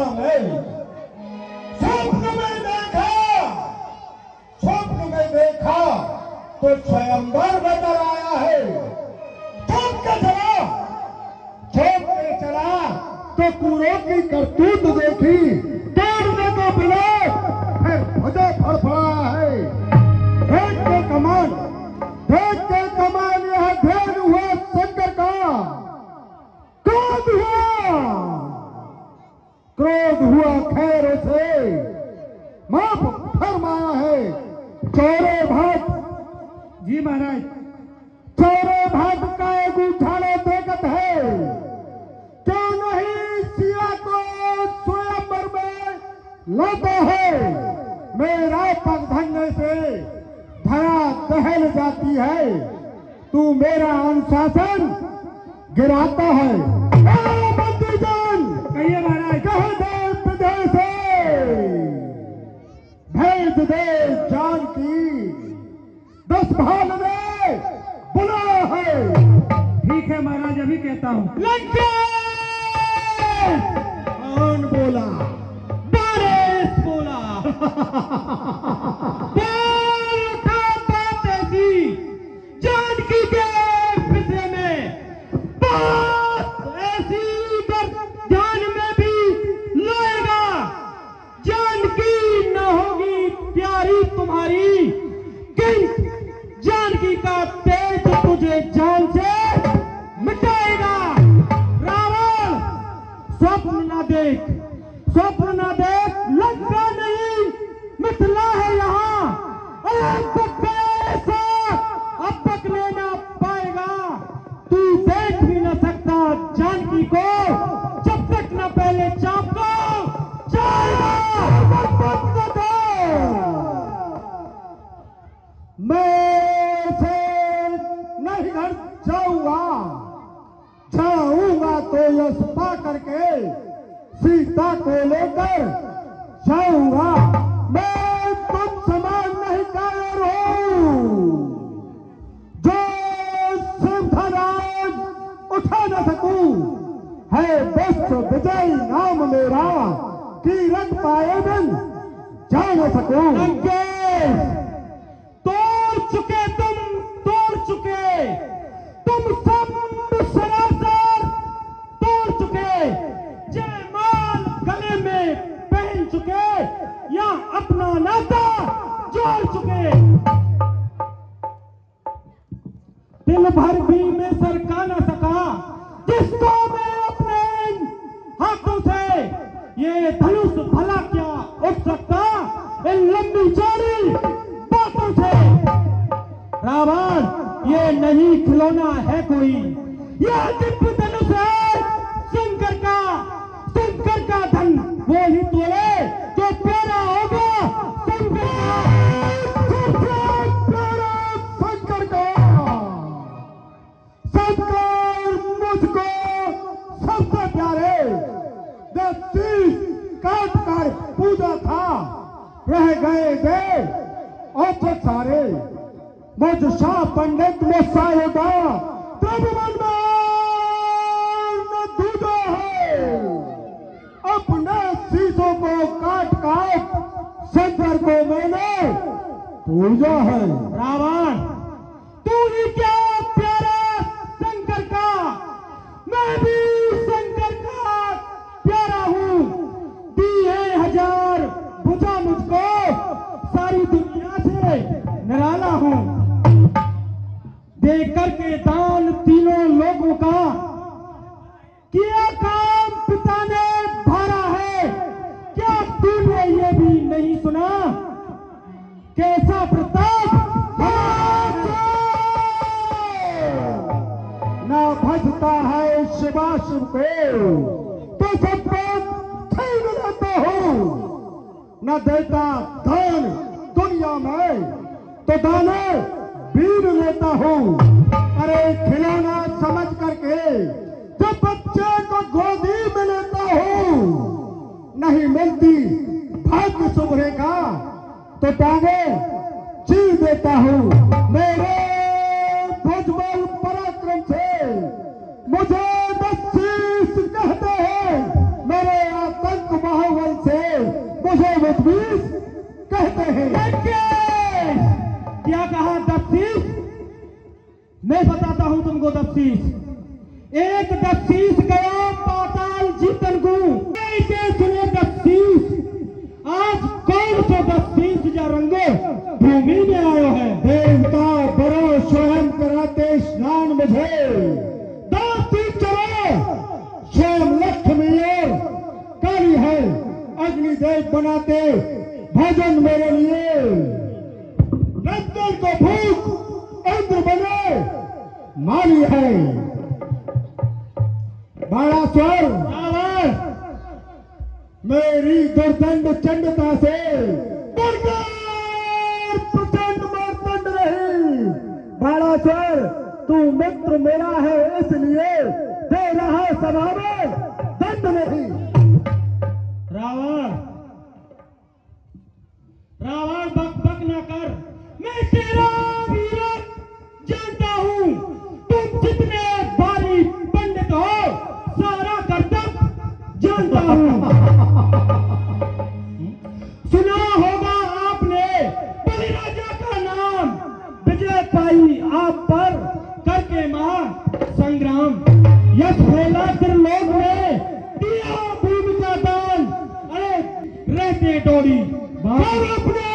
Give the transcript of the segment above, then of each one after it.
स्वप्न में देखा, स्वप्न में देखा तो स्वयंवर नजर आया है। चौक के चला, चौक के चला तो कूड़ों की करतूत देखी, दौड़ने को मिले फिर मुझे फड़फड़ा है। देख के कमान, देख के कमान, यह ढेर हुआ शंकर का। क्रोध हुआ, क्रोध हुआ खैर से माफ फरमाया है। चौरे भाग, जी महाराज, चौरे भाग का एक उठाने देखत है। क्यों नहीं सिया को स्वयंवर में लाता है। मेरा पग धरने से धरा दहल जाती है, तू मेरा अनुशासन गिराता है। मंत्रीजन कहिए महाराज। कह दे प्रदेश से भेज दे जान की, 10 भाल ने बुला है। ठीक है महाराज, अभी कहता हूँ। कौन बोला? बारिश बोला। बोल उठा बात ऐसी जानकी के विषय में, बात ऐसी कर ध्यान में भी लाएगा। जानकी न होगी प्यारी तुम्हारी, किंतु जानकी का तेज तुझे जान से मिटाएगा। रावण स्वप्न न देख, स्वप्न न देख, लंका नहीं मिथिला है यहाँ। अब तक लेना पाएगा। तू देख भी न सकता जानकी को जब तक न पहले चाप को जाएगा। मैं से नहीं घर जाऊंगा, जाऊंगा तो यश पा करके सीता को लेकर जाऊंगा। मैं तुम समान नहीं कायर हूं, जो सिंहराज उठा न सकूं। है विश्व विजयी नाम मेरा, कीरत पाए बिन जा न सकूं। तोड़ चुके तोड़ चुके तुम सब सरासर तोड़ चुके। जयमाल गले में पहन चुके या अपना नाता जोड़ चुके। दिल भर भी मैं सरका न सका जिसको मैं अपने हाथों से। ये धनुष भला क्या उठ सकता इन लंबी चौड़ी बातों से। रावण ये नहीं खिलौना है कोई, यह दिव्य धनुष है शंकर का धन। वो ही तोड़े जो प्यारा होगा शंकर का। शंकर मुझको सबसे प्यारे, काट कर पूजा था, रह गए गे और सारे। मुझ शाह पंडित में सायोगा त्रिभुवन में न दूजा है। अपने शीशों को काट काट शंकर को मैंने पूजा है। रावण तू ही क्या प्यारा शंकर का, मैं भी शंकर का प्यारा हूँ। दी है 1000 भुजा मुझको, सारी दुनिया से निराला हूँ। देकर के दान तीनों लोगों का किया काम पिता ने भरा है। क्या तूने ये भी नहीं सुना कैसा प्रताप न भजता है शिवाशिव को तो सब छीन लेता हूँ। न देता धन दुनिया में तो दाने बीन लेता हूँ। अरे खिलौना समझ करके जब बच्चे को गोदी में लेता हूँ, नहीं मिलती भाग्य सुभरे का तो टांगे चीर देता हूँ। मेरे भुजबल पराक्रम से मुझे बख्शीश कहते हैं, मेरे आतंक 20 कहते हैं। क्या कहा? 10 मैं बताता हूं तुमको 10। एक 10 गया पाताल जीतन को, ऐसे सुने 10। आज कौन सो 10 जा रंगे भूमि में आयो है। देवता बड़ो स्वयं कराते स्नान मुझे, 10 चलो स्वयं लक्ष्मी और काली है, अग्निदेव बनाते भजन मेरे लिए। नंदन को भूख इंद्र बने माली है, बड़ा स्वर रावण मेरी दुर्दंड चंडता से प्रचंड मारदंड रही। बड़ा स्वर तू मित्र मेरा है इसलिए दे रहा सभा में दंड नहीं। रावण बक बक न कर, मैं तेरा वीरत जानता हूं। तुम जितने भारी पंडित हो सारा कर्तव्य जानता हूं। सुना होगा आपने बलिराजा का नाम, विजय पाई आप पर करके महान संग्राम। यश फैला त्रिलोक में दिया भूमि का दान। अरे रहते डोरी और अपने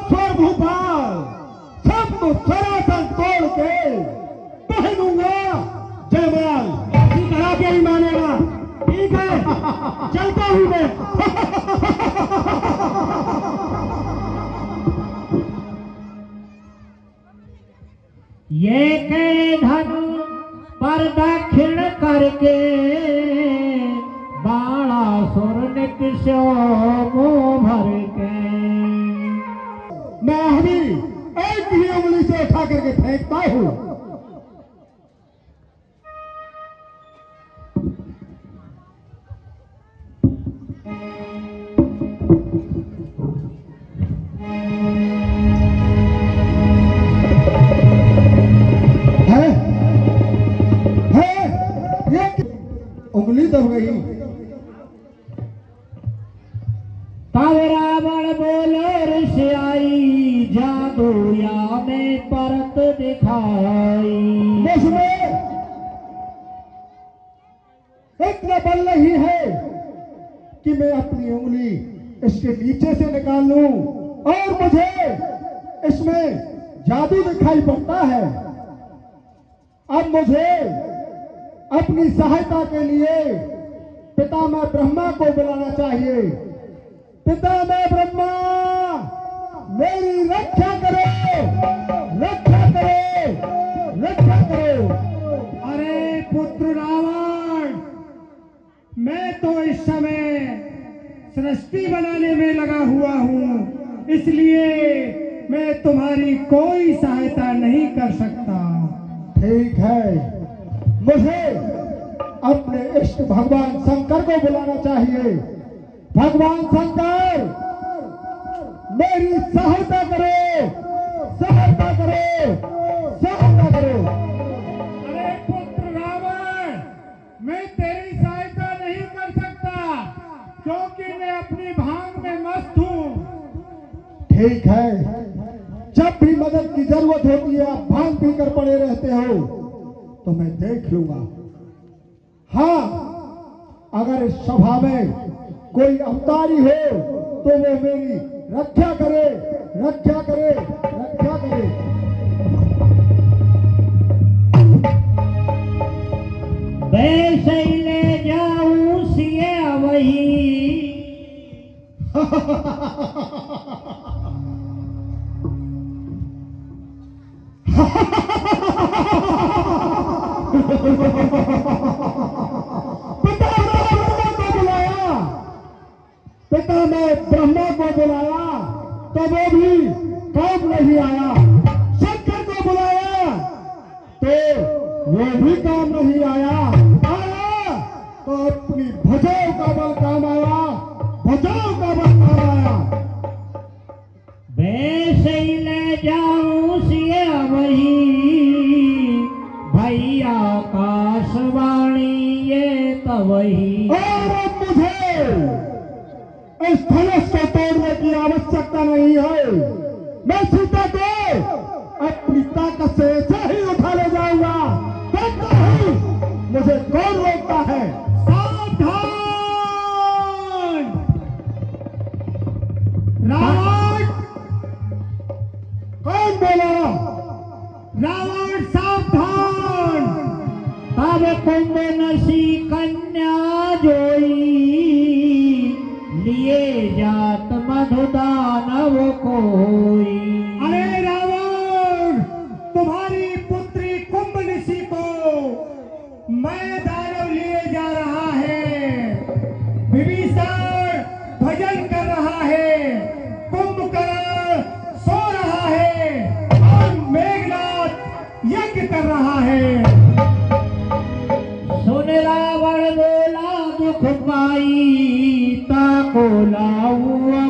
स्वभूपाल सब सरासन तोड़ के पहनूंगा जयमाल। इसी तरह के ही मानेगा। ठीक है चलता हूं मैं। ये के धन पर दक्षिण करके बाणासुर निकषो मुंह भर के। मैं अभी एक ही उंगली से उठा करके फेंकता हूं। ये उंगली दब गई। तब रावण बोले ऋषियाई जादू या में परत दिखाई। मुझमें इतना बल नहीं है कि मैं अपनी उंगली इसके नीचे से निकाल लूं और मुझे इसमें जादू दिखाई पड़ता है। अब मुझे अपनी सहायता के लिए पितामह ब्रह्मा को बुलाना चाहिए। पितामह ब्रह्मा मेरी रक्षा करो, रक्षा करो, रक्षा करो। अरे पुत्र रावण, मैं तो इस समय सृष्टि बनाने में लगा हुआ हूं, इसलिए मैं तुम्हारी कोई सहायता नहीं कर सकता। ठीक है, मुझे अपने इष्ट भगवान शंकर को बुलाना चाहिए। भगवान शंकर मेरी सहायता करो, सहायता करो, सहायता करो। अरे पुत्र रावण, मैं तेरी सहायता नहीं कर सकता क्योंकि मैं अपनी भांग में मस्त हूं। ठीक है, जब भी मदद की जरूरत होती है आप भांग पीकर पड़े रहते हो तो मैं देख लूंगा। हाँ, अगर इस सभा में कोई अवतारी हो तो वो मेरी रक्षा करे, रक्षा करे, रक्षा करे। वैसे ले जाऊं सिए वही। पिता ने ब्रह्मा को बुलाया तो वो भी काम नहीं आया। शंकर को बुलाया तो वो भी काम नहीं आया। आया तो अपनी भुजाओं का बल काम आया, भुजाओं का बल काम आया। वैसे ले जाऊं सिए वही, भैया आकाशवाणी ये तवई। वही। और अब मुझे इस धनुष को तोड़ने की आवश्यकता नहीं है। मैं सीता को अपनी ताकत से ऐसे ही उठा ले जाऊंगा। देखता हूं मुझे कौन रोकता है। सावधान! रावण! कौन बोला? रावण सावधान! तब कुंभ नशी कन्या जोई, लिए जात मधुदानव कोई। अरे रावण, तुम्हारी पुत्री कुंभनिशी को मैं दानव लिए जा रहा है। विभीषण भजन कर रहा है, कुंभकर्ण सो रहा है और मेघनाथ यज्ञ कर रहा है। सुन रावण बोला दुख पाई, ताको लाऊ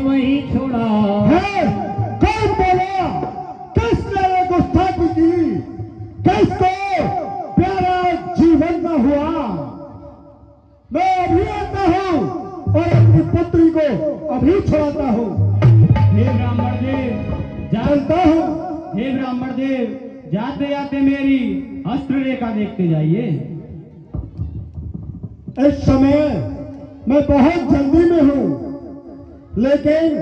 वही छुड़ा। है? कौन बोला? किसने ये गुस्ताखी की? किसको प्यारा जीवन न हुआ? मैं अभी आता हूं और अपनी पुत्री को अभी छोड़ता हूं। हे ब्राह्मण देव, जानता हूं हे ब्राह्मण देव, जाते जाते मेरी अस्त्र रेखा देखते जाइए। इस समय मैं बहुत जल्दी में हूं, लेकिन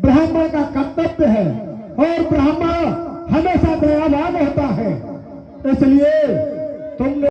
ब्राह्मण का कर्तव्य है और ब्राह्मण हमेशा दयावान होता है। इसलिए तुमने